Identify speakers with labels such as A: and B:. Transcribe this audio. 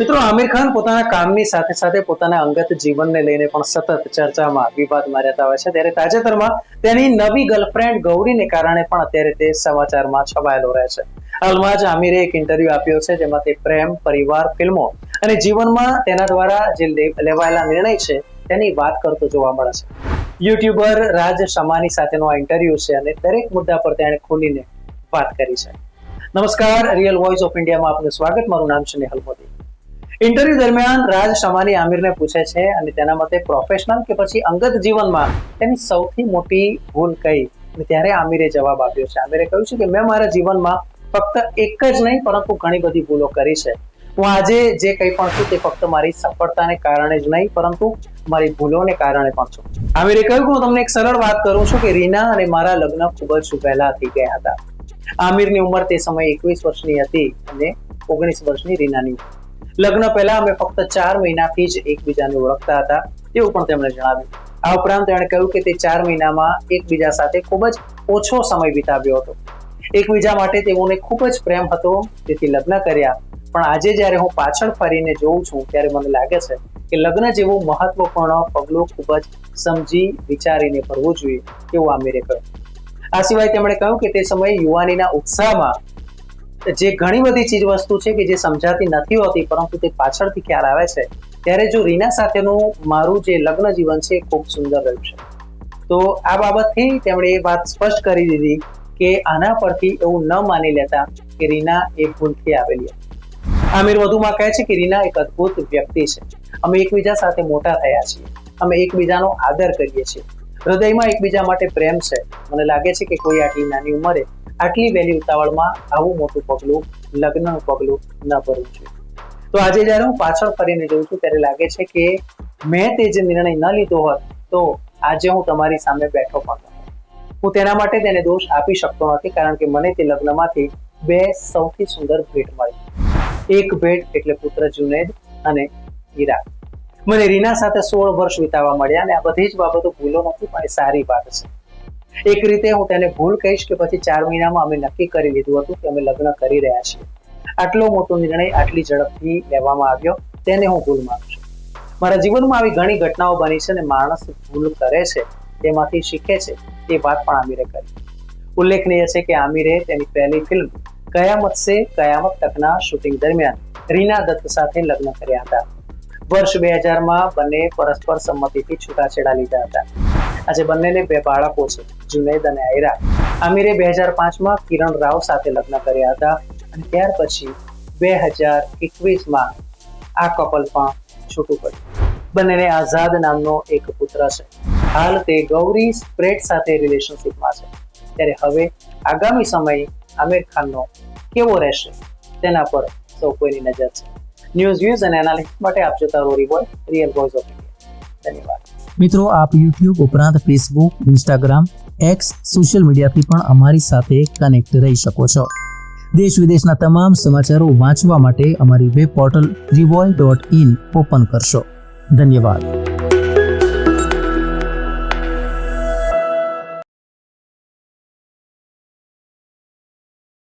A: મિત્રો, આમિર ખાન પોતાના કામની સાથે સાથે પોતાના અંગત જીવનને લઈને પણ સતત ચર્ચામાં વિવાદમાં રહેતા હોય છે. ત્યારે તાજેતરમાં તેની નવી ગર્લફ્રેન્ડ ગૌરીને કારણે પણ અત્યારે તે સમાચારમાં છવાયેલો રહે છે. હાલમાં જ આમિરે એક ઇન્ટરવ્યુ આપ્યો છે, જેમાં તે પ્રેમ, પરિવાર, ફિલ્મો અને જીવનમાં તેના દ્વારા જે લેવાયેલા નિર્ણય છે તેની વાત કરતો જોવા મળે છે. યુટ્યુબર રાજ શમાની સાથેનો આ ઇન્ટરવ્યુ છે અને દરેક મુદ્દા પર તેણે ખુલીને વાત કરી છે. નમસ્કાર, રિયલ વોઇસ ઓફ ઇન્ડિયામાં આપનું સ્વાગત. મારું નામ છે નેહલ મોદી. ઇન્ટરવ્યુ દરમિયાન રાજ શમાની આમિરને પૂછે છે અને તેના મતે પ્રોફેશનલ કે પછી અંગત જીવનમાં તેની સૌથી મોટી ભૂલ કઈ, ત્યારે આમિરે જવાબ આપ્યો છે. આમિરે કહ્યું છે કે મેં મારા જીવનમાં ફક્ત એક જ નહીં પરંતુ ઘણી બધી ભૂલો કરી છે. હું આજે જે કંઈ પણ છું તે ફક્ત મારી સફળતાને કારણે જ નહીં પરંતુ મારી ભૂલોને કારણે પણ છું. આમિરે કહ્યું કે હું તમને એક સરળ વાત કરું છું કે રીના અને મારા લગ્ન ખૂબ જ વહેલા થઈ ગયા હતા. આમિરની ઉંમર તે સમયે 21 વર્ષની હતી અને 19 વર્ષની રીનાની. લગ્ન પહેલા અમે ફક્ત 4 મહિનાથી જ એકબીજાને ઓળખતા હતા, એવું પણ તેમણે જણાવ્યું. આ ઉપરાંત તેણે કહ્યું કે તે 4 મહિનામાં એકબીજા સાથે ખૂબ જ ઓછો સમય વિતાવ્યો હતો. એકબીજા માટે તેઓને ખૂબ જ પ્રેમ હતો, તેથી લગ્ન કર્યા. પણ આજે જ્યારે હું પાછળ ફરીને જોઉં છું ત્યારે મને લાગે છે કે લગ્ન જેવું મહત્વપૂર્ણ પગલું ખૂબ જ સમજી વિચારીને ભરવું જોઈએ, એવું આમિરે કહ્યું. આ સિવાય તેમણે કહ્યું કે તે સમયે યુવાનીના ઉત્સાહમાં જે ઘણી બધી ચીજ વસ્તુ છે કે જે સમજાતી નથી હોતી પરંતુ તે પાછળથી ખ્યાલ આવે છે, ત્યારે જો રીના સાથેનું મારું જે લગ્ન જીવન છે એ ખૂબ સુંદર રહ્યું છે. તો આ બાબતથી તેમણે એ વાત સ્પષ્ટ કરી દીધી કે આના પરથી એવું ન માની લેતા કે રીના એ ભૂલથી આવેલી. આમિર વધુમાં કહે છે કે રીના એક અદ્ભુત વ્યક્તિ છે. અમે એકબીજા સાથે મોટા થયા છીએ. અમે એકબીજાનો આદર કરીએ છીએ. હૃદયમાં એકબીજા માટે પ્રેમ છે. મને લાગે છે કે કોઈ આટલી નાની ઉંમરે આટલી વહેલી ઉતાવળમાં આવું મોટું પગલું, લગ્નનું પગલું ન ભરવું જોઈએ. તો આજે જ્યારે હું પાછળ ફરીને જોઉં છું ત્યારે લાગે છે કે મેં તે જે નિર્ણય ન લીધો હોત તો આજે હું તમારી સામે બેઠો પણ નથી. હું તેના માટે તેને દોષ આપી શકતો નથી, કારણ કે મને તે લગ્નમાંથી 2 સૌથી સુંદર ભેટ મળી. એક ભેટ એટલે પુત્ર જુનેદ અને ઈરા. મને રીના સાથે 16 વર્ષ વિતાવવા મળ્યા અને આ બધી જ બાબતો ભૂલો નથી પણ એ સારી વાત છે. એક રીતે હું તેને ભૂલ કહીશ કે પછી 4 મહિનામાં અમે નક્કી કરી લીધું હતું કે અમે લગ્ન કરી રહ્યા છીએ. આટલો મોટો નિર્ણય આટલી ઝડપથી લેવામાં આવ્યો, તેને હું ભૂલ માનું છું. મારા જીવનમાં આવી ઘણી ઘટનાઓ બની છે અને માણસ ભૂલ કરે છે તેમાંથી શીખે છે, તે વાત પણ આમિરે કરી. ઉલ્લેખનીય છે કે આમિરે તેની પહેલી ફિલ્મ કયામત સે કયામત તકના શૂટિંગ દરમિયાન રીના દત્ત સાથે લગ્ન કર્યા હતા. વર્ષ 2000માં બંને પરસ્પર સંમતિથી છૂટાછેડા લીધા હતા. આજે બંનેને 2 બાળકો છે, જુનેદ અને આયરા. આમિરે 2005માં કિરણ રાવ સાથે લગ્ન કર્યા હતા અને ત્યાર પછી 2021માં આ કપલ પણ છૂટું પડ્યું. બંનેને આઝાદ નામનો એક પુત્ર છે. હાલ તે ગૌરી સ્પ્રેટ સાથે રિલેશનશિપમાં છે. ત્યારે હવે આગામી સમય આમિર ખાનનો કેવો રહેશે તેના પર સૌ કોઈની નજર છે. ન્યૂઝ વ્યૂઝ અને એનાલિસિસ માટે આપ જોતા રહો રિયલ વોઇસ ઓફ ઇન્ડિયા. ધન્યવાદ.
B: મિત્રો, આપ યુટ્યુબ ઉપરાંત ફેસબુક, ઇન્સ્ટાગ્રામ, એક્સ સોશિયલ મીડિયાથી પણ અમારી સાથે કનેક્ટ રહી શકો છો. દેશ વિદેશના તમામ સમાચારો વાંચવા માટે અમારી વેબ પોર્ટલ revoy.in ઓપન કરશો. ધન્યવાદ.